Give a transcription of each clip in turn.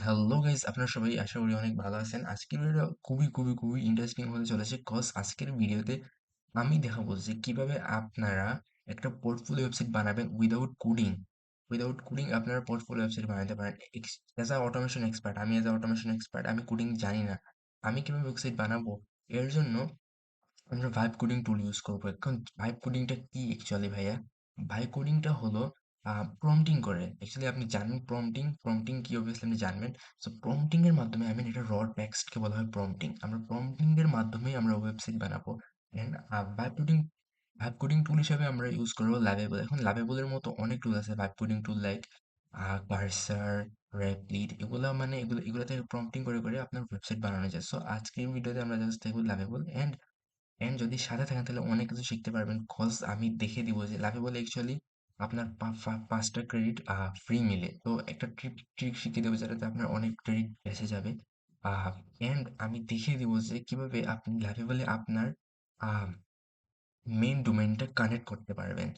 Hello guys, আপনারা সবাই আশা করি অনেক ভালো আছেন। আজকের ভিডিওটা খুবই ইন্টারেস্টিং হতে চলেছে, কজ আজকের ভিডিওতে আমি দেখাবো যে কিভাবে আপনারা একটা পোর্টফোলিও ওয়েবসাইট বানাবেন উইদাউট কোডিং আপনারা পোর্টফোলিও ওয়েবসাইট বানাতে পারেন। অ্যাজ আ অটোমেশন এক্সপার্ট, আমি অ্যাজ আ অটোমেশন এক্সপার্ট, আমি কোডিং জানি না। আমি কিভাবে ওয়েবসাইট বানাবো, এর জন্য আমরা ভাইব কোডিং টুল ইউজ করবো। এখন ভাইব কোডিংটা কি অ্যাকচুয়ালি ভাইয়া? ভাইব কোডিংটা হলো প্রম্পটিং করে। অ্যাকচুয়ালি আপনি জানেন প্রম্পটিং কি, অবভিয়াসলি আপনি জানবেন। সো প্রম্পটিং এর মাধ্যমে এটা র টেক্সটকে বলা হয় প্রম্পটিং। আমরা প্রম্পটিং এর মাধ্যমেই আমরা ওয়েবসাইট বানাবো। এন্ড ভাইব কোডিং টুল হিসেবে আমরা ইউজ করবো লাভেবল। এখন লাভেবলের মতো অনেক টুল আছে ভাইব কোডিং টুল, লাইক কার্সার, র্যাপলিড, এগুলা মানে এগুলাতে প্রম্পটিং করে আপনার ওয়েবসাইট বানানো যায়। সো আজকের ভিডিওতে আমরা জাস্ট দেখবো লাভেবল। এন্ড যদি সাথে থাকেন তাহলে অনেক কিছু শিখতে পারবেন, কজ আমি দেখে দিব যে লাভে বলে অ্যাকচুয়ালি আপনার 5টা ক্রেডিট ফ্রি মিলে। তো একটা ট্রিক শিখিয়ে দেবো যেটাতে আপনার অনেক ক্রেডিট বেঁচে যাবে। এন্ড আমি দেখিয়ে দিব যে কিভাবে আপনি লাভে বলে আপনার মেইন ডোমেইনটা কানেক্ট করতে পারবেন।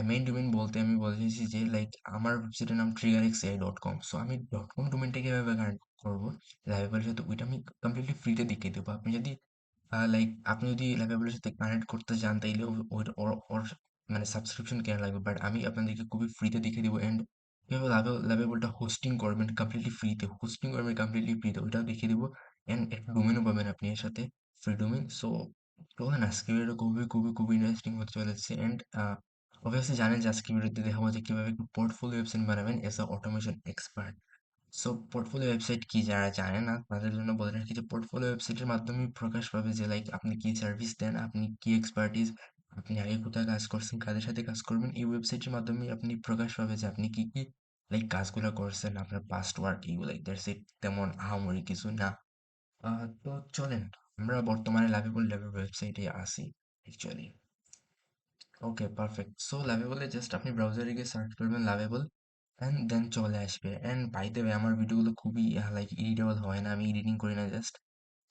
মেইন ডোমেইন বলতে আমি বলতেছি যে লাইক আমার ওয়েবসাইটের নাম triggerxai.com। সো আমি .com ডোমেইনটা কিভাবে কানেক্ট করবো লাভেবলের সাথে, ওইটা আমি কমপ্লিটলি ফ্রিতে দেখিয়ে দেবো। আপনি যদি লাইক আপনি যদি লাভেবলের সাথে কানেক্ট করতে চান তাইলে ওর মানে সাবস্ক্রিপশন কেনা লাগবে, বাট আমি আপনাদেরকে খুবই ফ্রিতে দেখিয়ে দিব। এন্ড কিভাবে লাভেবলটা হোস্টিং করবেন কমপ্লিটলি ফ্রিতে, ওইটাও দেখিয়ে দিব। এন্ড একটা ডোমেনও পাবেন আপনি এর সাথে, ফ্রি ডোমেন। সো চলেন আজকে ভিডিওটা খুবই ইন্টারেস্টিং হতে চলেছে। এন্ড অবভিয়াসলি জানেন যে আজকে ভিডিওতে দেখাবো যে কিভাবে একটু পোর্টফোলিও ওয়েবসাইট বানাবেন as a automation expert. So portfolio website কি, যারা জানে না তাদের জন্য বলে রাখি যে পোর্টফোলিও ওয়েবসাইটের মাধ্যমে প্রকাশ পাবে যে লাইক আপনি কি সার্ভিস দেন, আপনি কি এক্সপার্টিস, আপনি আগে কোথায় কাজ করছেন, কাদের সাথে কাজ করবেন। এই ওয়েবসাইটের মাধ্যমে আপনি প্রকাশ পাবে যে আপনি কি লাইক কাজগুলো করছেন, আপনার পাস্ট ওয়ার্ক, এইগুলো দ্যাটস ইট, তেমন আহামরি কিছু না। তো চলেন আমরা বর্তমানে লাভেবল ওয়েবসাইটে আসি অ্যাকচুয়ালি। ওকে, পারফেক্ট। সো লাভেবলে জাস্ট আপনি ব্রাউজারে গিয়ে সার্চ করবেন লাভেবল, অ্যান্ড দেন চলে আসবে। অ্যান্ড বাই দ্য ওয়ে আমার ভিডিওগুলো খুবই লাইক এডিটেবল হয় না, আমি এডিটিং করি না, জাস্ট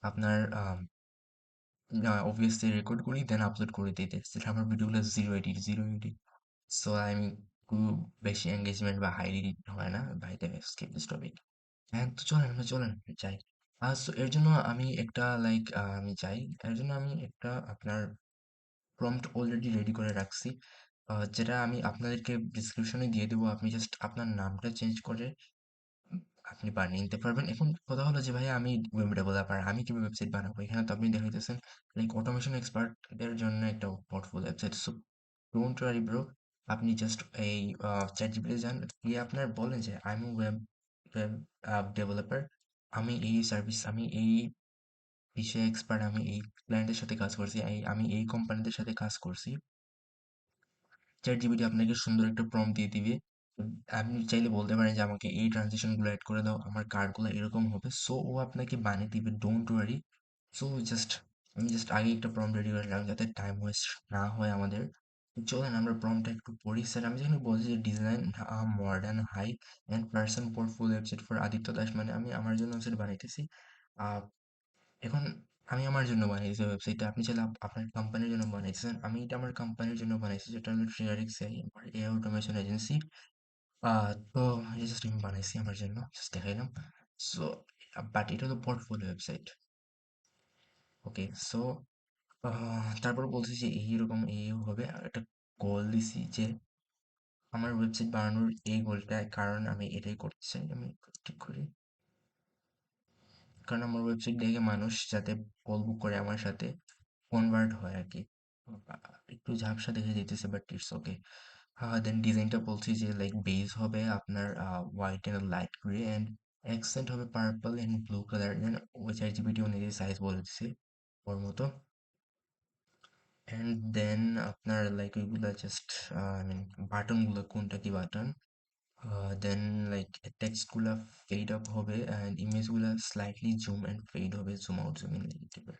আপনার অবভিয়াসলি রেকর্ড করি দেন আপলোড করে দিই, সেটা আমার ভিডিওগুলো জিরো এডিট। সো আমি খুব বেশি এঙ্গেজমেন্ট বা হাই এডিট হয় না। By the way, skip this topic. হ্যাঁ, তো চলেন যাই। সো এর জন্য আমি একটা লাইক আমি চাই, এর জন্য আমি একটা আপনার প্রম্পট অলরেডি রেডি করে রাখছি, যেটা আমি আপনাদেরকে ডিসক্রিপশনে দিয়ে দেবো। আপনি জাস্ট আপনার নামটা চেঞ্জ করে আপনি বানিয়ে নিতে পারবেন। এখন কথা হলো যে ভাই আমি ওয়েব ডেভেলপার, আমি কিভাবে ওয়েবসাইট বানাবো? এখানে তো আপনি দেখাইতেছেন লাইক অটোমেশন এক্সপার্টদের জন্য একটা portfolio website. So don't worry bro, আপনি জাস্ট এই চ্যাট জিপিটি যান, গিয়ে আপনার বলেন যে I am web web developer, আমি এই বিষয়ে এক্সপার্ট, আমি এই ক্লায়েন্টের সাথে কাজ করছি, আমি এই কোম্পানিদের সাথে কাজ করছি। চ্যাট জিপিটি আপনাকে সুন্দর একটা প্রম্পট দিয়ে দিবে। আপনি চাইলে বলতে পারেন যে আমাকে এই ট্রানজিশন গুলো অ্যাড করে দাও, আমার কার্ড গুলো এরকম হবে। সো ও আপনাকে বানিয়ে দিবে, ডোন্ট ওয়ারি। সো জাস্ট আমি জাস্ট আগে একটা প্রম্পট রেডি করে রাখলাম যাতে টাইম ওয়েস্ট না হয় আমাদের। তো চলেন আমরা প্রম্পটটা একটু পড়ি। স্যার আমি যেখানে বলছি যে design modern high end person portfolio website for Aditya Das, মানে আমি আমার জন্য ওয়েবসাইট বানাইতেছি। আহ, এখন আমি আমার জন্য বানিয়েছি ওয়েবসাইটটা, আপনি চাইলে আপনার কোম্পানির জন্য বানিয়েছেন। আমি এটা আমার কোম্পানির জন্য বানাইছি, যেটা হলো ট্রিয়ারিক্স আমার এআই অটোমেশন এজেন্সি। তো জাস্ট আমি বানাইছি আমার জন্য, জাস্ট দেখাইলাম। সো বাট এটা তো পোর্টফোলিও ওয়েবসাইট। ওকে, সো তারপর বলছি যে এইরকম এই হবে, আর একটা গোল দিছি যে আমার ওয়েবসাইট বানানোর এই গোলটা, কারণ আমি এটাই করতে চাই। আমি একটু ঠিক করি, কারণ আমার ওয়েবসাইট দেখে মানুষ যাতে কল বুক করে আমার সাথে কনভার্ট হয় আর কি। একটু ঝাপসা দেখে যেতেছে, বাট ইটস ওকে। দেন ডিজাইনটা বলছি যে লাইক বেজ হবে আপনার white and light grey, and accent হবে পার্পল অ্যান্ড ব্লু কালার। দেন ওই চার জিবিটি অনুযায়ী সাইজ বলে দিচ্ছে ওর মতো। অ্যান্ড দেন আপনার লাইক ওইগুলা জাস্ট আই মিন বাটনগুলো কোনটা কি বাটন, দেন লাইক টেক্সটগুলা ফেড আপ হবে, অ্যান্ড ইমেজগুলা স্লাইটলি জুম অ্যান্ড ফেড হবে, জুম আউট জুম ইন টাইপের।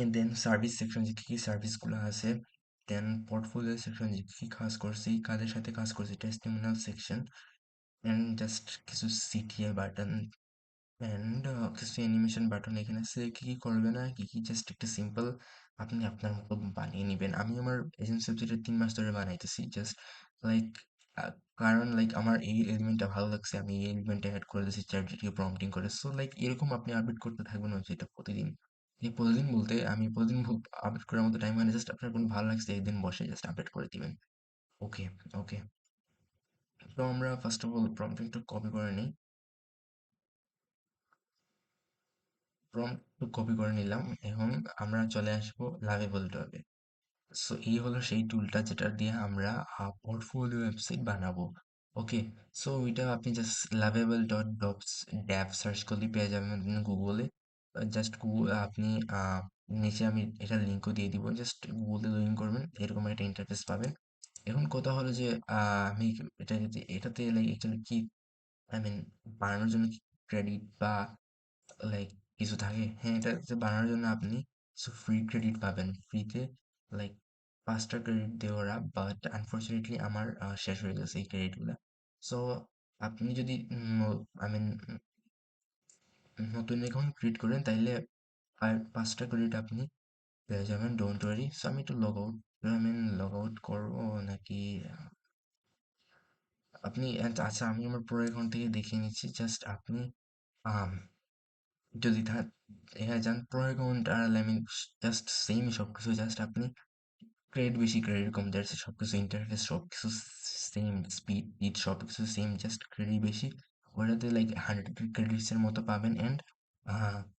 And then সার্ভিস সেকশন যে কি সার্ভিসগুলো আছে, দেন পোর্টফোলিও সেকশন যে কি কাজ করছি, কাদের সাথে কাজ করছি, টেস্টিমোনিয়াল সেকশন, অ্যান্ড জাস্ট কিছু সিটিএ বাটন, অ্যান্ড কিছু অ্যানিমেশন বাটন এখানে আছে। কি করবে না কি জাস্ট একটা সিম্পল আপনি আপনার মতো বানিয়ে নেবেন। আমি আমার এজেন্সি ওয়েবসাইটে 3 মাস ধরে বানাইতেছি, জাস্ট লাইক আ কারণ লাইক আমার এই এলিমেন্টটা ভালো লাগছে। আমি এই এলিমেন্টটা এড করে দিয়েছি ChatGPT কে প্রম্পটিং করে। সো লাইক এরকম আপনি আপডেট করতে থাকবেন ওয়েবসাইটটা প্রতিদিন। এই প্রতিদিন বলতে আমি প্রতিদিন আপডেট করার মতো টাইম হয় না। জাস্ট আপনার কোন ভালো লাগছে একদিন বসে জাস্ট আপডেট করে দিবেন। ওকে, ওকে। তো আমরা ফার্স্ট অফ অল প্রম্পটিংটা কপি করে নিই। প্রম্পট কপি করে নিলাম। এখন আমরা চলে আসবো লাভেবল ট্যাবে। সো এই হলো সেই টুলটা যেটা দিয়ে আমরা পোর্টফোলিও ওয়েবসাইট বানাবো। ওকে, সো এটা আপনি জাস্ট লাভেবল ডট ডপস ড্যাপ সার্চ করলে পেয়ে যাবেন গুগলে। জাস্ট গুগল আপনি নিচে আমি এটা লিঙ্কও দিয়ে দিব। জাস্ট গুগলে লগ ইন করবেন, এরকম একটা ইন্টারফেস পাবেন। এখন কথা হলো যে আমি এটা যদি এটাতে লাইক অ্যাকচুয়ালি কি আই মিন বানানোর জন্য কি ক্রেডিট বা লাইক কিছু থাকে? হ্যাঁ, এটা হচ্ছে বানানোর জন্য আপনি কিছু ফ্রি ক্রেডিট পাবেন। ফ্রিতে লাইক ৫ টা ক্রেডিট দেয় ওরা। বাট আনফরচুনেটলি আমার শেষ হয়ে গেছে এই ক্রেডিটগুলা। সো আপনি যদি আই মিন নতুন অ্যাকাউন্ট ক্রিয়েট করেন তাইলে ৫ টা ক্রেডিট আপনি পেয়ে যাবেন। Don't worry. সো আমি একটু লগ আউট করবো নাকি আপনি আচ্ছা আমি আমার প্রো অ্যাকাউন্ট থেকে দেখিয়ে নিচ্ছি। জাস্ট আপনি আম যদি এখানে যান প্রো অ্যাকাউন্ট আর আই মিন জাস্ট সেম সবকিছু। জাস্ট আপনি ক্রেডিট বেশি ক্রেডিট কম দ্যাটস সবকিছু ইন্টারফেস সবকিছু সেম স্পিড সবকিছু সেম জাস্ট ক্রেডিট বেশি। ওটাতে লাইক 100 ক্রেডিটস এর মতো পাবেন এন্ড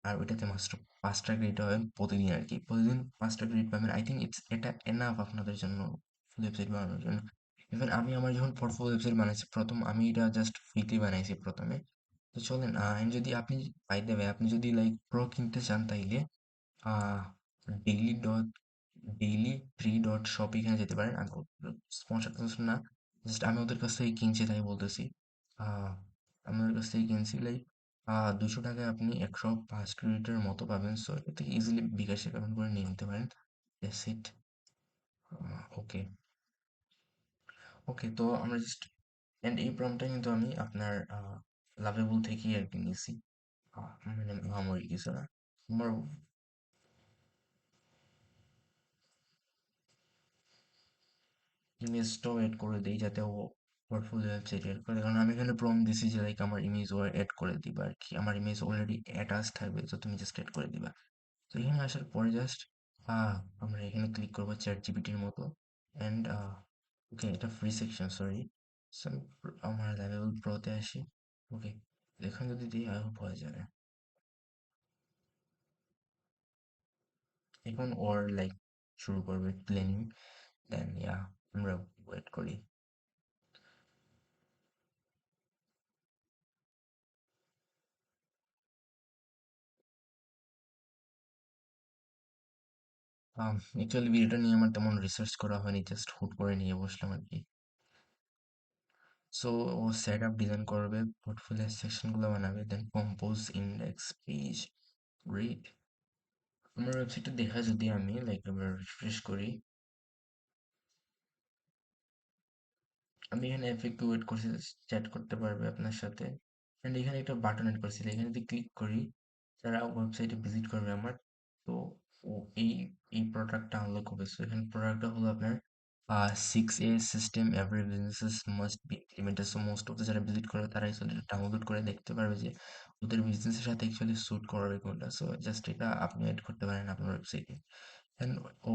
আর ওইটাতে মাত্র ৫ টা ক্রেডিট পাবেন প্রতিদিন আর কি। প্রতিদিন ৫ টা ক্রেডিট পাবেন। আই থিঙ্ক এটা এনাফ আপনাদের জন্য ওয়েবসাইট বানানোর জন্য। ইভেন আমি আমার যখন পোর্টফোলিও ওয়েবসাইট বানাইছি প্রথম আমি এটা জাস্ট ফ্রিতে বানাইছি প্রথমে। তো চলেন and যদি আপনি বাই দ্য ওয়ে আপনি যদি লাইক প্রো কিনতে চান তাইলে ah daily dot daily 3 dot shop এখানে যেতে পারেন। আমি স্পন্সর না, জাস্ট আমি ওদের কাছ থেকে কিনছি তাই বলতেছি। আহ আমি ওদের কাছ থেকে কিনছি লাইক ২০০ টাকায় আপনি ১০৫ ক্রেডিটের মতো পাবেন। সো এটা থেকে ইজিলি বিকাশে পেমেন্ট করে নিয়ে নিতে পারেন। That's it. Okay, okay. তো আমরা জাস্ট এন্ড এই প্রম্পটটা কিন্তু আমি আপনার লাভেবল থেকেই আর কি নিয়েছি। মানে আহামরি কিছু না। আমার ইমেজটাও এড করে দেই যাতে ও পোর্টফোলিও ওয়েবসাইট এড করে। কারণ আমি এখানে প্রম্পট দিছি যে লাইক আমার ইমেজ ও এড করে দিবা আর কি। আমার ইমেজ অলরেডি অ্যাটাচ থাকবে, তো তুমি জাস্ট এড করে দিবা। তো এখানে আসার পরে জাস্ট আমরা এখানে ক্লিক করবো চ্যাট জিপিটির মতো অ্যান্ড ওকে এটা ফ্রি সেকশন সরি। সো আমার লেভেল প্রোতে আসি। ওকে, এখানে যদি দিই আই হোপ হয়ে যাবে। এখন ওর লাইক শুরু করবে প্ল্যানিং। দেন আমরা ওয়েট করি। অ্যাকচুয়ালি ভিডিওটা নিয়ে আমার তেমন রিসার্চ করা হয়নি, জাস্ট হুট করে নিয়ে বসলাম আর কি। সো ও সেট আপ ডিজাইন করবে, পোর্টফোলিও সেকশনগুলো বানাবে, দেন কম্পোজ ইন্ডেক্স পেজ। গ্রেট। আমার ওয়েবসাইটটা দেখা যদি আমি লাইক আবার রিফ্রেশ করি, আমি এখানে এফএকিউ ওয়েট করছি চ্যাট করতে পারবে আপনার সাথে। অ্যান্ড এখানে একটা বাটন এড করছি, এখানে যদি ক্লিক করি যারা ওয়েবসাইটে ভিজিট করবে আমার, তো ও এই এই প্রোডাক্টটা আনলক হবে। সো এখানে প্রোডাক্টটা হলো আপনার 6A system every businesses must be implemented. So most of the যারা ভিজিট করবে তারা অ্যাকচুয়ালি ডাউনলোড করে দেখতে পারবে যে ওদের বিজনেসের সাথে অ্যাকচুয়ালি স্যুট করবে কোনটা। সো জাস্ট এটা আপনি এড করতে পারেন আপনার ওয়েবসাইটে। অ্যান্ড ও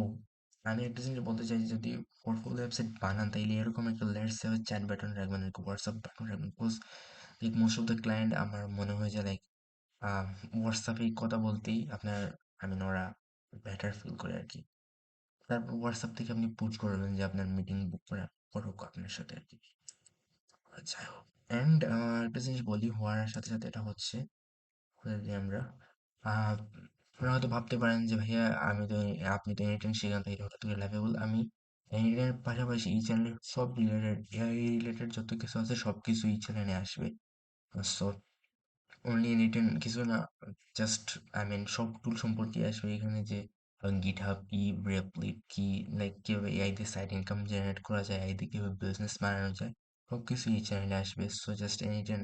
আমি একটা জিনিস বলতে চাই যে যদি পোর্টফোলিও ওয়েবসাইট বানান তাইলে এরকম একটা লেটস সে চ্যাট বাটন রাখবেন আর হোয়াটসঅ্যাপ বাটন রাখবেন। Because like most of the client আমার মনে হয় যে লাইক হোয়াটসঅ্যাপে কথা বলতেই আপনার আই মিন ওরা বেটার ফিল করে আর কি। তারপর হোয়াটসঅ্যাপ থেকে আপনি পুশ করবেন যে আপনার মিটিং বুক করা করুক আপনার সাথে আর কি। যাই হোক, অ্যান্ড একটা জিনিস বলি হওয়ার সাথে সাথে এটা হচ্ছে যদি আমরা আহ আপনারা হয়তো ভাবতে পারেন যে ভাইয়া আমি তো আপনি তো এনিটাইম সেখান থেকে হঠাৎ করে লাভেবল। আমি এনিটাইমের পাশাপাশি এই চ্যানেলের সব রিলেটেড এআই রিলেটেড যত কিছু আছে সব কিছু এই চ্যানেলে আসবে। সো অনলি এনিটাইম কিছু না, জাস্ট আই মিন সব টুল সম্পর্কে আসবে এখানে যে গিটহাব কি, রেপলিট কি, লাইক কিভাবে এআই দিয়ে সাইড ইনকাম জেনারেট করা যায়, এআই দিয়ে কিভাবে বিজনেস বানানো যায়, সব কিছু এই চ্যানেলে আসবে। So just anytime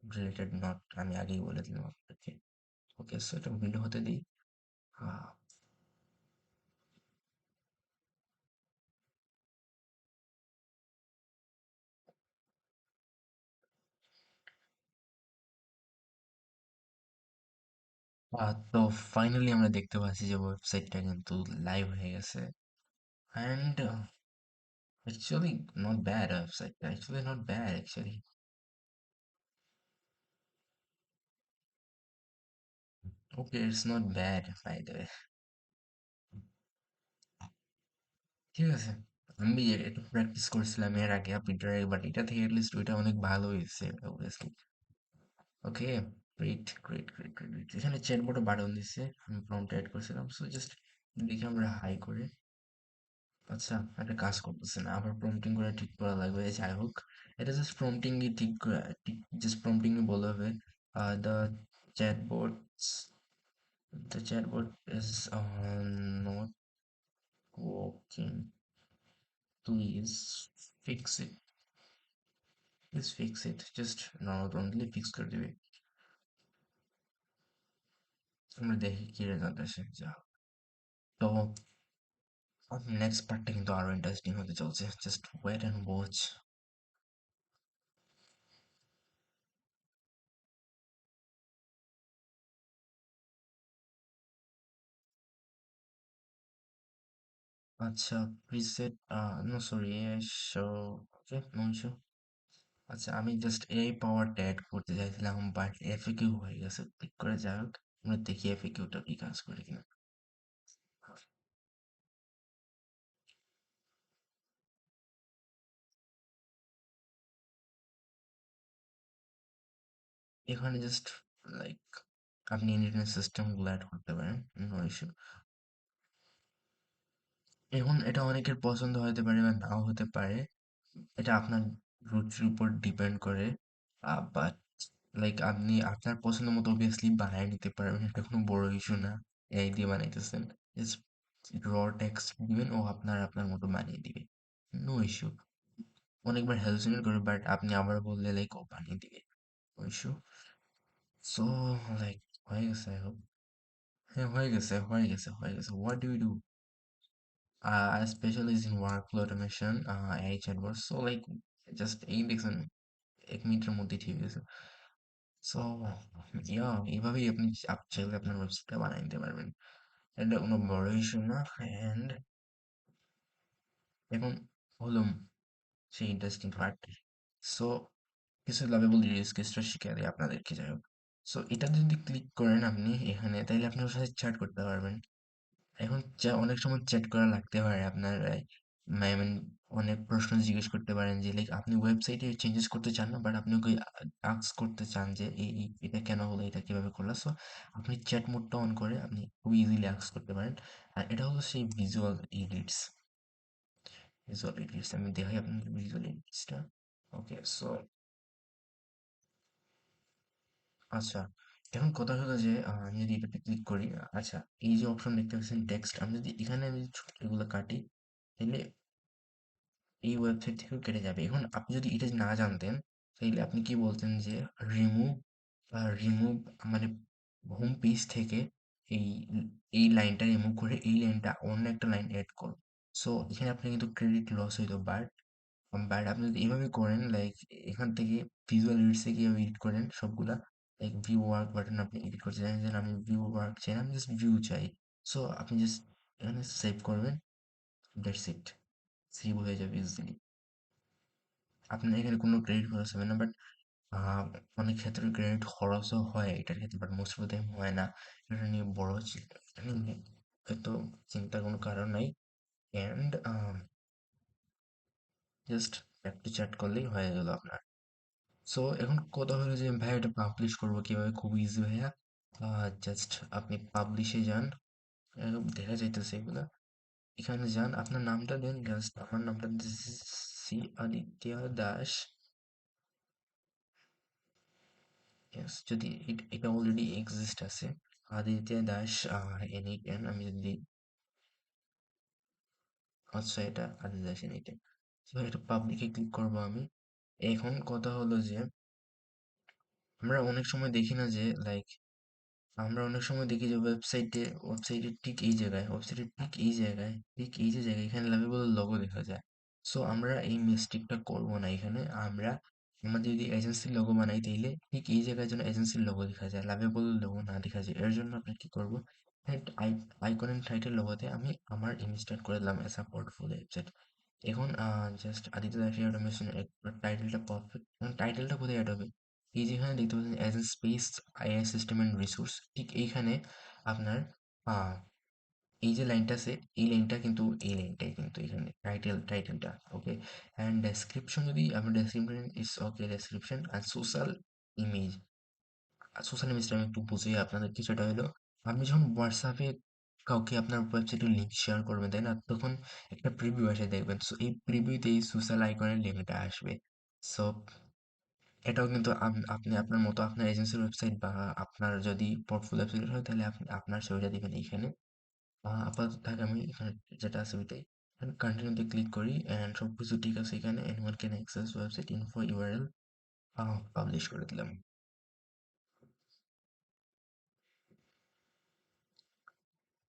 related not, আমি আগেই বলে দিলাম আপনাকে। ওকে, সো এটা ভিডিও হতে দিই। আহ, তো ফাইনালি আমরা দেখতে পাচ্ছি যে ওয়েবসাইটটা কিন্তু লাইভ হয়ে গেছে, অ্যান্ড অ্যাকচুয়ালি নট ব্যাড ওয়েবসাইটটা, actually not bad actually. Okay, it's not bad by the way. ঠিক আছে, আমি একটু প্র্যাকটিস করছিলাম এর আগে পিটারে, বাট এটা থেকে অ্যাটলিস্ট ওইটা অনেক ভালো হয়েছে অবভিয়াসলি। ওকে, গ্রেট গ্রেট গ্রেট গ্রেট। এখানে চ্যাটবটও বাটন দিচ্ছে, আমি প্রম্পট অ্যাড করছিলাম, সো জাস্ট দেখি আমরা হাই করে। আচ্ছা, একটা কাজ করতেছে না, আবার প্রম্পটিং করে ঠিক করা লাগবে। যাই হোক, এটা জাস্ট প্রম্পটিং এ ঠিক জাস্ট প্রম্পটিং এ বলা হবে the chatbot the chatbot is not working, please fix it, please fix it, just normal prompt দিলে ফিক্স করে দিবে। আমরা দেখি কি রেজাল্ট আসে। যা হোক, তো নেক্সট পার্টটা কিন্তু আরো ইন্টারেস্টিং হতে চলছে, জাস্ট ওয়েট অ্যান্ড ওয়াচ। আচ্ছা, প্রিসেট, নো সরি, শো, ওকে, নো ইস্যু। আচ্ছা, আমি জাস্ট এই পাওয়ারটা অ্যাড করতে চাইছিলাম, বাট এফএকিউ হয়ে গেছে, ক্লিক করে। যাই হোক, আমরা দেখি এফএকিউটা কি কাজ করে কিনা। এখানে জাস্ট লাইক আপনি ইন্টারনেট সিস্টেমগুলো অ্যাড করতে পারেন, নো ইস্যু। এখন এটা অনেকের পছন্দ হতে পারে বা নাও হতে পারে, এটা আপনার রুচির উপর ডিপেন্ড করে। বাট লাইক আপনি আপনার পছন্দ মতো অবভিয়াসলি বানিয়ে নিতে পারবেন, এটা কোনো বড় ইস্যু না। এই দিয়ে বানাইতেছেন, জাস্ট র টেক্সট দিবেন ও আপনার আপনার মতো বানিয়ে দিবে, নো ইস্যু। অনেকবার হ্যালুসিনেট করে, বাট আপনি আবার বললে লাইক ও বানিয়ে দিবে, নো ইস্যু। সো লাইক হয়ে গেছে, I hope। হ্যাঁ, হয়ে গেছে। What do you do? I specialize in workflow automation, AI chatbot. So like just এই দেখছেন, 1 মিনিটের মধ্যে ঠিক হয়ে গেছে। সো ইয়া, এইভাবেই আপনি চাইলে আপনার ওয়েবসাইটটা বানিয়ে নিতে পারবেন, এটা কোনো বড় ইস্যু না। অ্যান্ড এখন হলো সেই ইন্টারেস্টিং পার্ট। সো কিছু লাভেবল ইউজ কেসটা শিখিয়ে দেয় আপনাদেরকে। যাই হোক, সো এটা যদি ক্লিক করেন আপনি এখানে, তাইলে আপনি ওর সাথে চ্যাট করতে পারবেন। এখন অনেক সময় চ্যাট করা লাগতে পারে আপনার, I mean, অনেক প্রশ্ন জিজ্ঞেস করতে পারেন যে লাইক আপনি ওয়েবসাইটে চেঞ্জেস করতে চান না, বাট আপনি ওকে আস্ক করতে চান যে এটা কেন হলো, এটা কিভাবে করলো। সো আপনি চ্যাট মোডটা অন করে আপনি খুব ইজিলি আস্ক করতে পারেন। আর এটা হলো সেই ভিজুয়াল এডিটস। আমি দেখাই আপনাকে ভিজুয়াল এডিটসটা। ওকে, সো আচ্ছা, এখন কথা হলো যে আমি যদি এটাতে ক্লিক করি, আচ্ছা, এই যে অপশন দেখতে পাচ্ছেন টেক্সট, আমি যদি এখানে আমি এগুলো কাটি, তাহলে এই ওয়েবসাইট থেকেও কেটে যাবে। এখন আপনি যদি এটা না জানতেন, তাইলে আপনি কি বলতেন যে রিমুভ রিমুভ মানে হোম পেজ থেকে এই এই লাইনটা রিমুভ করে এই লাইনটা অন্য একটা লাইন এড করুন। সো এখানে আপনি কিন্তু ক্রেডিট লস হইতো, বাট আপনি যদি এভাবে করেন লাইক এখান থেকে ভিজুয়াল এডিটস থেকে এডিট করেন সবগুলা, লাইক ভিউ ওয়ার্ক বাটন আপনি এডিট করতে চান যে আমি ভিউ ওয়ার্ক চাই না, আমি জাস্ট ভিউ চাই। সো আপনি জাস্ট এখানে সেভ করবেন, দ্যাটস ইট, সেভ হয়ে যাবে ইজিলি। আপনার এখানে কোনো ক্রেডিট খরচ হবে না, বাট অনেক ক্ষেত্রে ক্রেডিট খরচও হয় এটার ক্ষেত্রে, but most of the time হয় না। এটা নিয়ে বড় এটা নিয়ে এত চিন্তার কোনো কারণ নাই। অ্যান্ড জাস্ট একটু চ্যাট করলেই হয়ে গেল আপনার। সো এখন কথা হলো যে ভাই এটা পাবলিশ করবো কিভাবে, খুব ইজি ভাইয়া। জাস্ট আপনি পাবলিশে যান, দেখা যাইতেছে এগুলা, এখানে যান, আপনার নামটা দেন, জাস্ট আমার নামটা সি আদিত্য দাস। ইয়েস, যদি এটা অলরেডি এক্সিস্ট আছে, আদিত্য দাস এন আমি যদি, আচ্ছা, এটা আদিত্য দাস এন, তো এটা পাবলিকে ক্লিক করবো আমি। এখন কথা হলো যে আমরা অনেক সময় দেখি না যে লাইক, আমরা অনেক সময় দেখি যে ওয়েবসাইটের ঠিক এই জায়গায়, ঠিক এই যে জায়গায় এখানে লাভেবল লোগো দেখা যায়। সো আমরা এই মিস্টেকটা করব না, এখানে আমরা আমরা যদি এজেন্সির লোগো বানাই তাইলে ঠিক এই জায়গায় যেন এজেন্সির লোগো দেখা যায়, লাভেবল লোগো না দেখা যায়। এর জন্য আপনি কি করবো, আইকন এন্ড টাইটেল লোগোতে আমি আমার ইনস্টল করে দিলাম এস আ পোর্টফোলিও ওয়েবসাইট। এখন জাস্ট আদিত্য দাস অটোমেশন টাইটেলটা পারফেক্ট। এখন টাইটেলটা কোথায় অ্যাড হবে, এই যেখানে দেখতে পাচ্ছেন as a space IA system and resource, ঠিক এইখানে আপনার আহ, এই যে লাইনটা আছে, এই লাইনটা কিন্তু এই লাইনটাই কিন্তু এখানে টাইটেলটা ওকে। অ্যান্ড ডেসক্রিপশন, যদি আপনার ডেসক্রিপশন ইজ ওকে, ডেসক্রিপশন আর ইমেজ সোশ্যাল ইমেজটা আমি একটু বুঝিয়ে আপনাদেরকে। সেটা হলো, আপনি যখন হোয়াটসঅ্যাপে কাউকে আপনার ওয়েবসাইটের লিঙ্ক শেয়ার করবেন তাই না, তখন একটা প্রিভিউ আসে দেখবেন। সো এই প্রিভিউতে এই সোশ্যাল আইকনের লিঙ্কটা আসবে। সো এটাও কিন্তু আপনি আপনার মতো আপনার এজেন্সির ওয়েবসাইট বা আপনার যদি পোর্টফোলিও ওয়েবসাইট হয় তাহলে আপনি আপনার ছবিটা দিবেন এইখানে। আপাতত থাকে আমি এখানে যেটা আছে ওইটাই। কন্টিনিউতে ক্লিক করি অ্যান্ড সব কিছু ঠিক আছে এখানে। Anyone can access website info URL, publish করে দিলাম।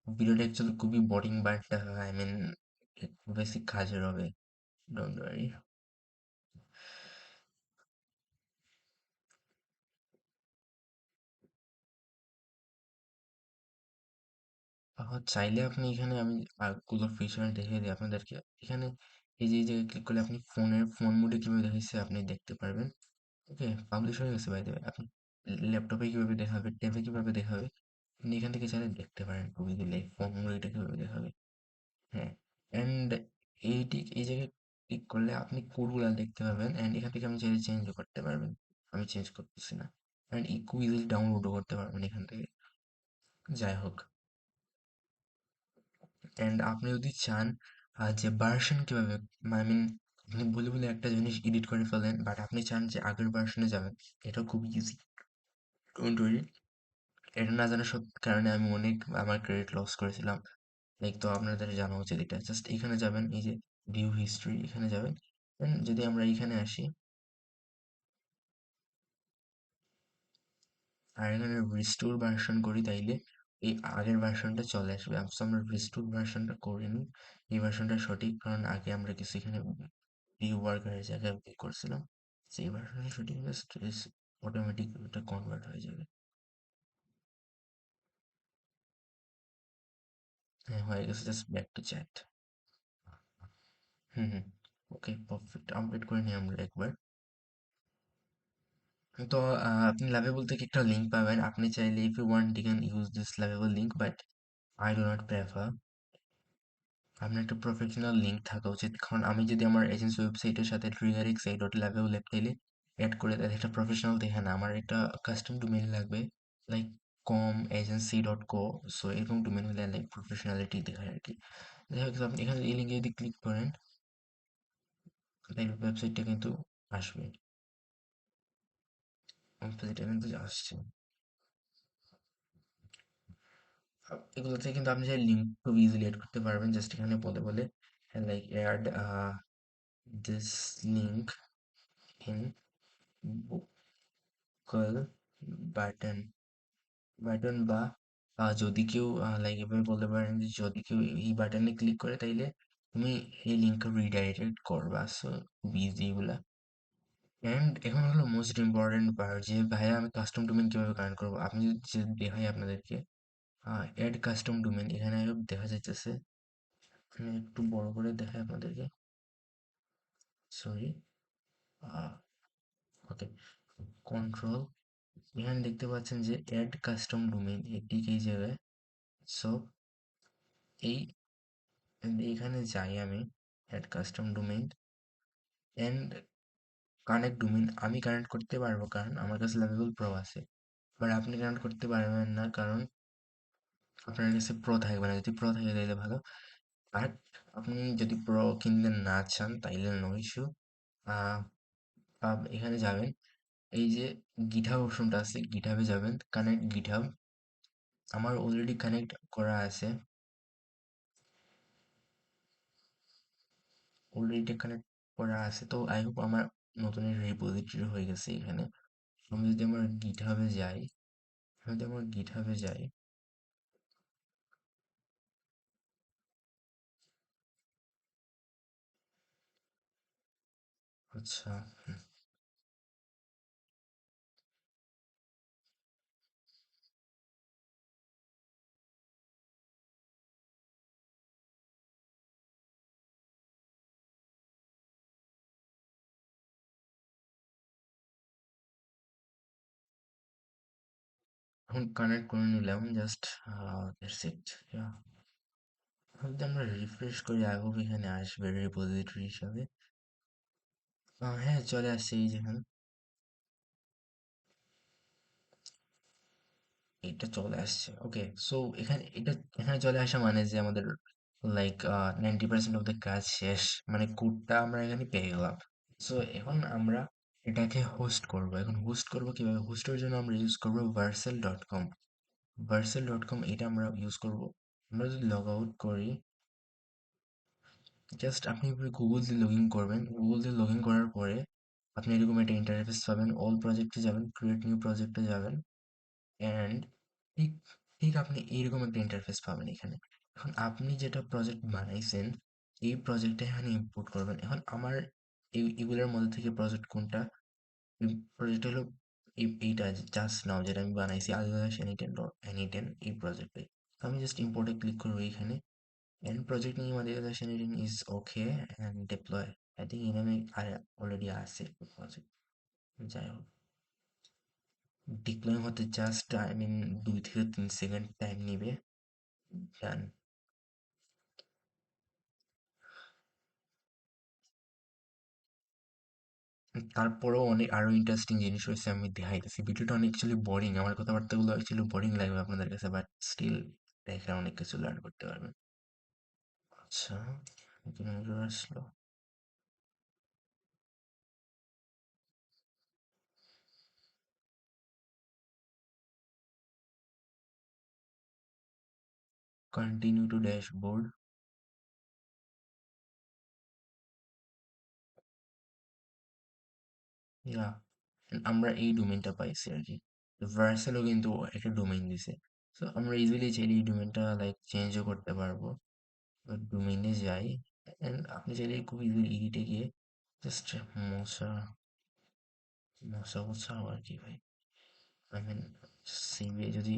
ভিডিওটা অ্যাকচুয়ালি খুবই boring, but I mean basic কাজের হবে, ডোন্ট ওয়ারি। চাইলে আপনি এখানে আমি আরগুলো ফিচার দেখিয়ে দিই আপনাদেরকে। এখানে এই জায়গায় ক্লিক করলে আপনি ফোন মোডে কিভাবে দেখাচ্ছে আপনি দেখতে পারবেন। ওকে, পাবলিশ হয়ে গেছে বাই দ্য ওয়ে। আপনি ল্যাপটপে কিভাবে দেখাবে, ট্যাবে কিভাবে দেখাবে, আপনি এখান থেকে চাইলে দেখতে পারেন খুবই দিলে ফোন মোডে এটা কিভাবে দেখাবে। হ্যাঁ, অ্যান্ড এই জায়গায় ক্লিক করলে আপনি কোডগুলো দেখতে পাবেন, অ্যান্ড এখান থেকে আপনি চাইলে চেঞ্জও করতে পারবেন। আমি চেঞ্জ করতেছি না। অ্যান্ড ইকুইলি ডাউনলোডও করতে পারবেন এখান থেকে। যাই হোক, অ্যান্ড আপনি যদি চান যে ভার্সন কিভাবে, আই মিন আপনি বলে বলে একটা জিনিস এডিট করে ফেলেন, বাট আপনি চান যে আগের ভার্সনে যাবেন, এটাও খুব ইজি, ডোন্ট ওয়ারি। এটা না জানার কারণে আমি অনেক আমার ক্রেডিট লস করেছিলাম। লাইক, তো আপনাদের জানা উচিত এটা। জাস্ট এখানে যাবেন, এই যে ভিউ হিস্ট্রি, এখানে যাবেন। দেন যদি আমরা এখানে আসি আর এখানে রিস্টোর ভার্সন করি, তাইলে এই আগের ভার্সনটা চলে আসবে। আমরা রিস্টোর ভার্সনটা করে নিই। এই ভার্সনটা সঠিক, কারণ আগে আমরা কিছু এখানে ভিউ ওয়ার্কারের জায়গায় করছিলাম। সেই ভার্সনটা সঠিক, জাস্ট অটোমেটিক ওটা কনভার্ট হয়ে যাবে। হ্যাঁ, হয়ে গেছে। Just back to chat. Hmm hmm, okay perfect. Update করে নিই আমরা একবার। তো আপনি লাভেবল থেকে একটা লিঙ্ক পাবেন। আপনি চাইলে if you want you can use this Lovable link, but I do not prefer. আপনার একটা প্রফেশনাল লিঙ্ক থাকা উচিত, কারণ আমি যদি আমার এজেন্সি ওয়েবসাইটের সাথে ট্রিগারিক্স এই ডট লাভেবল অ্যাপটাইলে অ্যাড করে তাহলে একটা প্রফেশনাল দেখে না, আমার একটা কাস্টম ডোমেইন লাগবে, লাইক কম এজেন্সি ডট কো। সো এরকম ডোমেইন হলে লাইক প্রফেশনালিটি দেখায় আর কি। যাই হোক, আপনি এখানে এই লিঙ্কে যদি ক্লিক করেন তাহলে ওয়েবসাইটটা কিন্তু আসবে। ওয়েবসাইটটা কিন্তু আসছে। এগুলোতে কিন্তু আপনি চাইলে লিঙ্ক খুব ইজিলি এড করতে পারবেন, জাস্ট এখানে বলে বলে like add this link in Google button বা যদি কেউ লাইক এভাবে বলতে পারেন যে যদি কেউ এই বাটনে ক্লিক করে তাইলে তুমি এই লিঙ্কে রিডাইরেক্ট করবা। সো খুব ইজি এগুলা। অ্যান্ড এখন হলো মোস্ট ইম্পর্টেন্ট পার্ট, যে ভাইয়া আমি কাস্টম ডোমেন কিভাবে কানেক্ট করবো। আপনি যে দেখাই আপনাদেরকে অ্যাড কাস্টম ডোমেন, এখানে দেখা যাইতেছে। আমি একটু বড় করে দেখাই আপনাদেরকে, সরি। ওকে, কন্ট্রোল, এখানে দেখতে পাচ্ছেন যে অ্যাড কাস্টম ডোমেইন, ঠিক এই জায়গায়। সো এই এখানে যাই আমি, add custom domain and connect domain. আমি কানেক্ট করতে পারবো কারণ আমার কাছে লাভেবল প্রো আছে, বাট আপনি কানেক্ট করতে পারবেন না কারণ আপনার কাছে প্রো থাকবে না। যদি প্রো থাকে তাহলে ভালো, বাট আপনি যদি প্রো কিনতে না চান তাইলে নো ইস্যু। এখানে যাবেন, এই যে গিটহাব অপশনটা আছে, গিটহাবে যাবেন, কানেক্ট গিটহাব। আমার অলরেডি কানেক্ট করা আছে, অলরেডি কানেক্ট করা আছে। তো আই হোপ আমার নতুন রিপোজিটরি হয়ে গেছে এখানে। আমি যদি আমার গিটহাবে যাই, আমি যদি আমার গিটহাবে যাই, আচ্ছা, এখন কানেক্ট করে নিলাম জাস্ট দ্যাটস ইট। যদি আমরা রিফ্রেশ করি আইহোপ এখানে আসবে রিপোজিটরি হিসাবে। হ্যাঁ চলে আসছে এই যেখানে এটা চলে আসছে। ওকে, সো এখানে চলে আসা মানে যে আমাদের লাইক 90% অফ দ্য কাজ শেষ, মানে কোডটা আমরা এখানে পেয়ে গেলাম। সো এখন আমরা এটাকে হোস্ট করব। এখন হোস্ট করব কিভাবে? হোস্টের জন্য আমরা ইউজ করব ভার্সেল.কম। ভার্সেল.কম এটা আমরা ইউজ করব। আমরা যদি লগ আউট করি, জাস্ট আপনি গুগল দিয়ে লগ ইন করবেন। গুগল দিয়ে লগ ইন করার পরে আপনি এরকম একটা ইন্টারফেস পাবেন। অল প্রজেক্টে যাবেন, ক্রিয়েট নিউ প্রজেক্টে যাবেন, অ্যান্ড ঠিক ঠিক আপনি এইরকম একটা ইন্টারফেস পাবেন এখানে। এখন আপনি যেটা প্রজেক্ট বানাইছেন এই প্রজেক্টটা এখানে ইম্পোর্ট করবেন। এখন আমার এগুলোর মধ্যে থেকে প্রজেক্ট কোনটা? প্রজেক্ট হলো এইটা জাস্ট নাও যেটা আমি বানাইছি আদিদাস এনিটেন এই প্রজেক্টে। আমি জাস্ট ইম্পোর্টে ক্লিক করবো এখানে, এন্ড প্রজেক্ট নেম আদিদাস এনিটেন is okay, and deploy. I think এই নামে অলরেডি আছে প্রজেক্ট। যাই হোক, ডিপ্লয় হতে জাস্ট 2 থেকে 3 সেকেন্ড টাইম নিবে। ডান। তারপরেও অনেক আরো ইন্টারেস্টিং জিনিস রয়েছে, আমি দেখাইতেছি। ভিডিওটা অনেক অ্যাকচুয়ালি বোরিং, আমার কথাবার্তাগুলো অ্যাকচুয়ালি বোরিং লাগবে আপনাদের কাছে, বাট স্টিল দেখে অনেক কিছু লার্ন করতে পারবেন। আচ্ছা, নতুন error আসলো। Continue to dashboard. ইয়া, আমরা এই ডোমেইনটা পাইছি আর কি। ভার্সেলও কিন্তু একটা ডোমেইন দিছে। সো আমরা ইজিলি চাইলে এই ডোমেইনটা লাইক চেঞ্জও করতে পারবো। ডোমেইনে যাই, এন্ড আপনি চাইলে খুব ইজিলি এডিটে গিয়ে জাস্ট মোছা মোছা আর কি ভাই। আই মিন সিভি যদি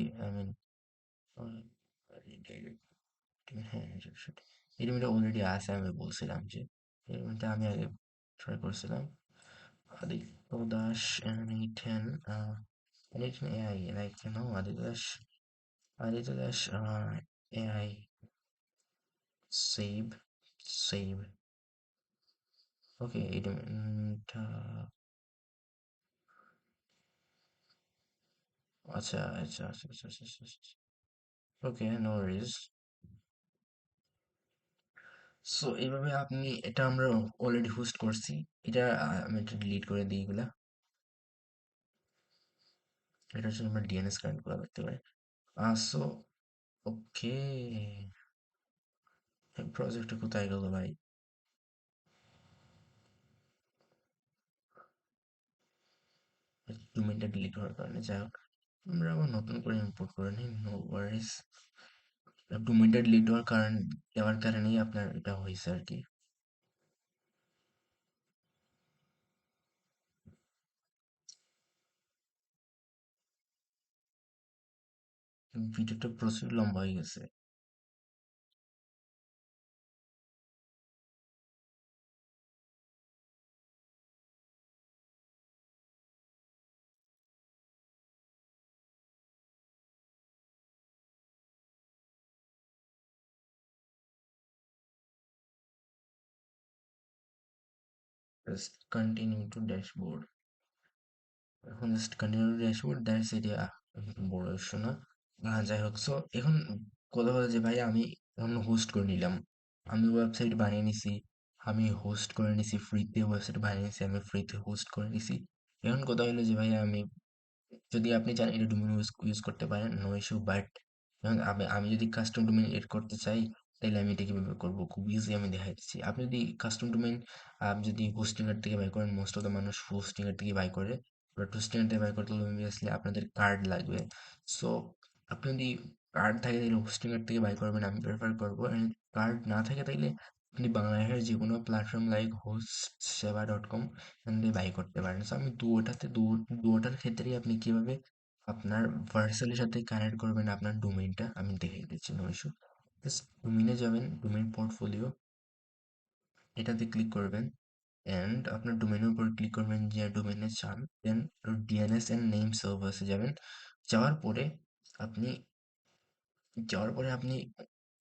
হ্যাঁ, এই রুমটা অলরেডি আছে, আমি বলছিলাম যে এই রুমটা আমি আগে ট্রাই করছিলাম। আদিত্য দাস এনিটেন এনিটেন AI, like Aditya Das AI save save. Okay, এই রুমটা আচ্ছা। ওকে, নো ওয়ারিজ। সো এইভাবে আপনি এটা আমরা অলরেডি হোস্ট করছি। এটা আমি এটা ডিলিট করে দিই এগুলা। এটা হচ্ছে আমরা ডিএনএস কানেক্ট করা করতে পারি। সো ওকে, প্রজেক্টটা কোথায় গেল ভাই? ডোমেইনটা ডিলিট হওয়ার কারণে, যাই হোক আমরা আবার নতুন করে ইম্পোর্ট করে নিই, নো ওয়ারিস। ডোমেইনটা ডিলিট হওয়ার দেওয়ার কারণেই আপনার এটা হয়েছে আর কি। ভিডিওটা প্রচুর লম্বা হয়ে গেছে। Just continue to dashboard. এখন just continue to dashboard, that's it. বড় ইস্যু না। যাই হোক, সো এখন কথা হলো যে ভাই আমি এখন হোস্ট করে নিলাম, আমি ওয়েবসাইট বানিয়ে নিছি, আমি হোস্ট করে নিছি ফ্রিতে, ওয়েবসাইট বানিয়ে নিছি, আমি ফ্রিতে হোস্ট করে নিছি। এখন কথা হলো যে ভাই আমি, যদি আপনি চান এটা ডোমেইন ইউজ ইউজ করতে পারেন, নো ইস্যু, বাট আমি আমি যদি কাস্টম ডোমেইন এড করতে চাই তাহলে আমি এটা কিভাবে করবো? খুব ইজি, আমি দেখাই দিচ্ছি। আপনি যদি কাস্টম ডোমেইন যদি হোস্টিং এর থেকে বাই করেন, মোস্ট অফ দ্য মানুষ হোস্টিং এর থেকে বাই করে, বাট হোস্টিং এর থেকে বাই করতে হলে অবভিয়াসলি আপনাদের কার্ড লাগবে। সো আপনি যদি কার্ড থাকে তাহলে হোস্টিং এর থেকে বাই করবেন, আমি প্রেফার করবো। এন্ড কার্ড না থাকে তাইলে আপনি বাংলাদেশের যে কোনো প্ল্যাটফর্ম লাইক হোস্ট সেবা.কম এখান থেকে বাই করতে পারেন। সো আমি দুটোটার ক্ষেত্রেই আপনি কিভাবে আপনার ভার্সালের সাথে কানেক্ট করবেন আপনার ডোমেইনটা আমি দেখিয়ে দিচ্ছি, নো ইস্যু। জাস্ট ডোমেইনে যাবেন, ডোমেইন পোর্টফোলিও এটাতে ক্লিক করবেন, অ্যান্ড আপনার ডোমেইনের উপর ক্লিক করবেন যে ডোমেইনে চান, দেন ডিএনএস এন্ড নেম সার্ভার্সে যাবেন। যাওয়ার পরে আপনি যাওয়ার পরে আপনি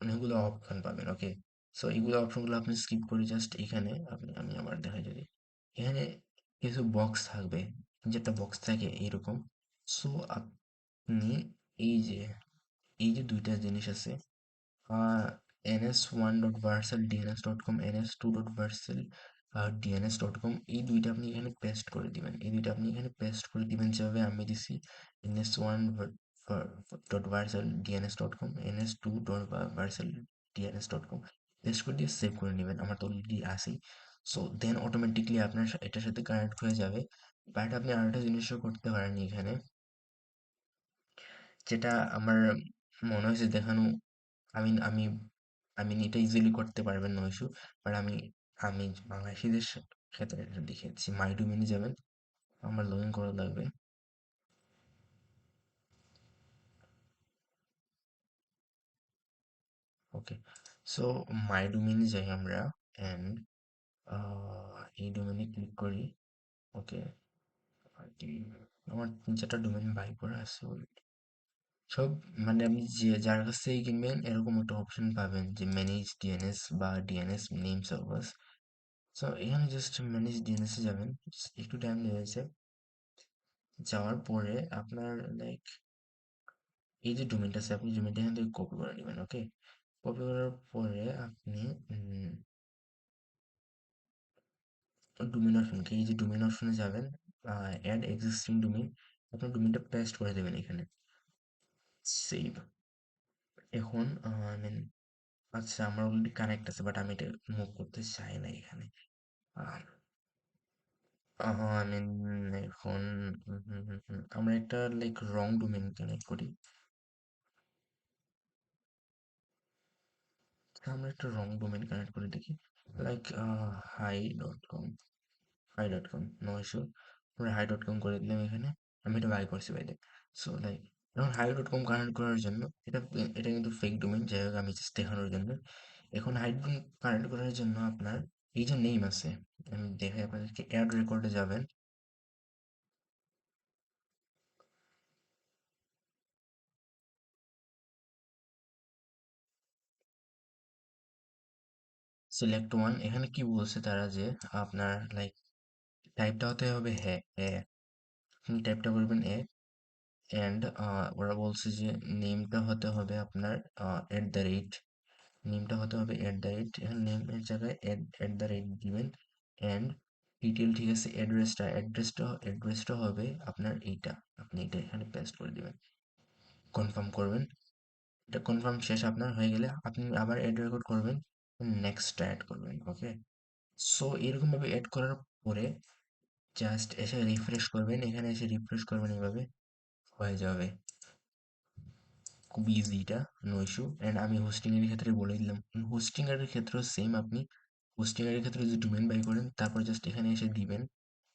অনেকগুলো অপশন পাবেন, ওকে। সো এইগুলো অপশনগুলো আপনি স্কিপ করে জাস্ট এখানে আমি আবার দেখাই যদি এখানে কিছু বক্স থাকবে, যেটা বক্স থাকে এইরকম। সো আপনি এই যে দুইটা জিনিস আছে, ns1.varsal.dns.com, ns2.varsal.dns.com, এই দুইটা আপনি এখানে পেস্ট করে দিবেন, যেভাবে আমি দিছি। ns1.varsal.dns.com, ns2.varsal.dns.com পেস্ট করে দিয়ে সেভ করে নেবেন, আমার তো অলরেডি আছেই। সো দেন অটোমেটিকলি আপনার এটার সাথে কানেক্ট হয়ে যাবে। বাট আপনি আরেকটা জিনিসও করতে পারেন এখানে, যেটা আমার মনে হয়েছে দেখানো। আমি আমি আমি এটা ইজিলি করতে পারবেন, নো ইস্যু। বাট আমি বাংলাদেশিদের ক্ষেত্রে এটা দেখিয়েছি। মাই ডোমেইনে যাবেন, আমার লগ ইন করা লাগবে। ওকে, সো মাই ডোমেইনে যাই আমরা, অ্যান্ড এই ডোমেইনে ক্লিক করি। ওকে, আমার 3-4টা ডোমেইন বাই করা আছে already। সব মানে আপনি যার কাছ থেকে কিনবেন এরকম একটা অপশন পাবেন যে ম্যানেজ ডিএনএস বা ডিএনএস নেম সার্ভার্স। সো এখানে জাস্ট ম্যানেজ ডিএনএস এ যাবেন, একটু টাইম লেগেছে। যাওয়ার পরে আপনার লাইক এই যে ডোমেইনটা আছে, আপনি ডোমেইনটা এখান থেকে কপি করে নেবেন, ওকে। কপি করার পরে আপনি ডোমেইন অপশন, এই যে ডোমেইন অপশনে যাবেন, অ্যাড এক্সিস্টিং ডোমেইন, আপনার ডোমেইনটা পেস্ট করে দেবেন এখানে, সেভ। এখন আই মিন, আচ্ছা আমার অলরেডি কানেক্ট আছে, বাট আমি এটা মুভ করতে চাই না এখানে। আই মিন এখন আমরা একটা লাইক রং ডোমেইন কানেক্ট করি। আমরা একটা রং ডোমেইন কানেক্ট করে দেখি, like hi.com, hi.com, no issue. আমরা hi.com করে দিলাম এখানে, আমি এটা বাই করছি বাইরে। সো লাইক এখন hi.com কানেক্ট করার জন্য এটা এটা কিন্তু ফেক ডোমেইন, যাই হোক আমি জাস্ট দেখানোর জন্য। এখন hi.com কানেক্ট করার জন্য আপনার এই যে নেম আছে, আমি দেখাই আপনাদেরকে, অ্যাড রেকর্ডে যাবেন। সিলেক্ট ওয়ান, এখানে কি বলছে তারা যে আপনার লাইক টাইপটা হতে হবে হ্যাঁ হ্যাঁ, আপনি টাইপটা করবেন এ। অ্যান্ড ওরা বলছে যে নেমটা হতে হবে আপনার এট দ্য রেট, নেমটা হতে হবে এট দ্য রেট, এখানে নেমের জায়গায় এট দ্য রেট দিবেন। অ্যান্ড ডিটেল ঠিক আছে, অ্যাড্রেসটা হবে আপনার এইটা, আপনি এটা এখানে পেস্ট করে দিবেন, কনফার্ম করবেন। এটা কনফার্ম শেষ আপনার হয়ে গেলে আপনি আবার অ্যাড রেকর্ড করবেন, নেক্সট অ্যাড করবেন, ওকে। সো এরকমভাবে অ্যাড করার পরে জাস্ট এসে রিফ্রেশ করবেন, এখানে এসে রিফ্রেশ করবেন, এইভাবে হয়ে যাবে। খুব ইজি এটা, নো ইস্যু। অ্যান্ড আমি হোস্টিং এর ক্ষেত্রে বলে দিলাম, হোস্টিং এর ক্ষেত্রেও সেম, আপনি হোস্টিং এর ক্ষেত্রে যদি ডোমেইন বাই করেন তারপর জাস্ট এখানে এসে দিবেন,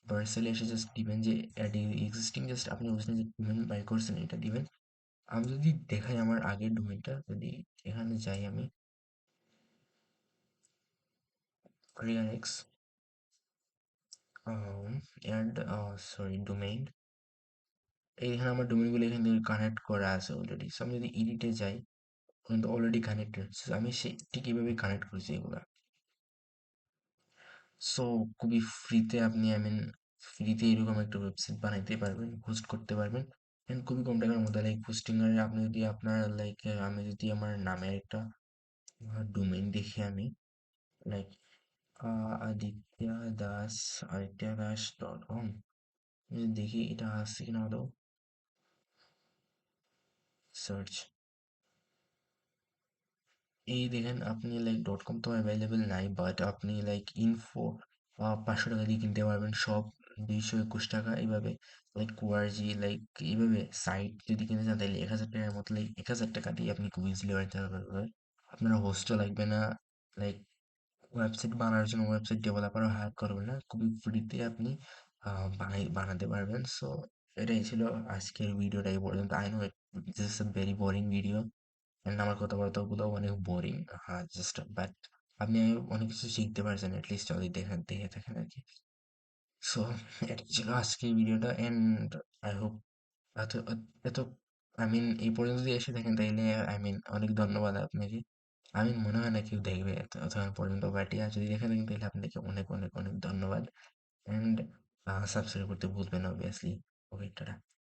পার্সেলে এসে জাস্ট দিবেন যে অ্যাড এক্সিস্টিং, জাস্ট আপনি হোস্টিং যে ডোমেইন বাই করছেন এটা দিবেন। আমি যদি দেখাই আমার আগের ডোমেইনটা, যদি এখানে যাই আমি রিয়ারেক্স অ্যাড সরি ডোমেইন, এইখানে আমার ডোমেইনগুলো এখান থেকে কানেক্ট করা আছে অলরেডি। সো আমি যদি এডিটে যাই, কিন্তু অলরেডি কানেক্টেড, আমি সেই ঠিক এইভাবে কানেক্ট করেছি এগুলা। সো খুবই ফ্রিতে আপনি আই মিন ফ্রিতে এরকম একটা ওয়েবসাইট বানাইতে পারবেন, হোস্ট করতে পারবেন। এন্ড খুবই কম টাকার মধ্যে, লাইক হোস্টিং এর আপনি যদি আপনার লাইক আমি যদি আমার নামের একটা ডোমেইন দেখি, আমি লাইক আদিত্য আদিত্য দাস.com, দেখি এটা আসছে কিনা আদৌ, সার্চ। এই দেখেন আপনি লাইক ডট কম তো অ্যাভেলেবেল নাই, বাট আপনি লাইক ইনফো 500 টাকা দিয়ে কিনতে পারবেন, সব 221 টাকা এইভাবে। লাইক কুয়ারজি লাইক এইভাবে সাইট যদি কিনতে চান তাহলে 1,000 টাকার মতো, লাইক 1,000 টাকা দিয়ে আপনি খুব ইজিলি বানাতে পারবেন। আপনার হোস্টও লাগবে না, লাইক ওয়েবসাইট বানানোর জন্য ওয়েবসাইট ডেভেলপারও হায়ার করবেন না, খুবই ফ্রিতে আপনি বানাতে পারবেন। সো এটাই ছিল আজকের ভিডিওটা, এই পর্যন্ত। I know this is a very boring video, and আমার কথাবার্তাগুলো অনেক বোরিং, হ্যাঁ জাস্ট, বাট আপনি অনেক কিছু শিখতে পারছেন অ্যাটলিস্ট যদি দেখে থাকেন আর কি। সো এটা ছিল আজকের ভিডিওটা, অ্যান্ড আই হোপ এত এত আই মিন এই পর্যন্ত যদি এসে থাকেন তাইলে আই মিন অনেক ধন্যবাদ আপনাকে। আমি মনে হয় না কেউ দেখবে এতক্ষণ পর্যন্ত, বাট ইয়া যদি দেখে থাকেন তাহলে আপনাকে অনেক অনেক অনেক ধন্যবাদ। অ্যান্ড সাবস্ক্রাইব করতে ভুলবেন না অবভিয়াসলি। ওকে, টাটা।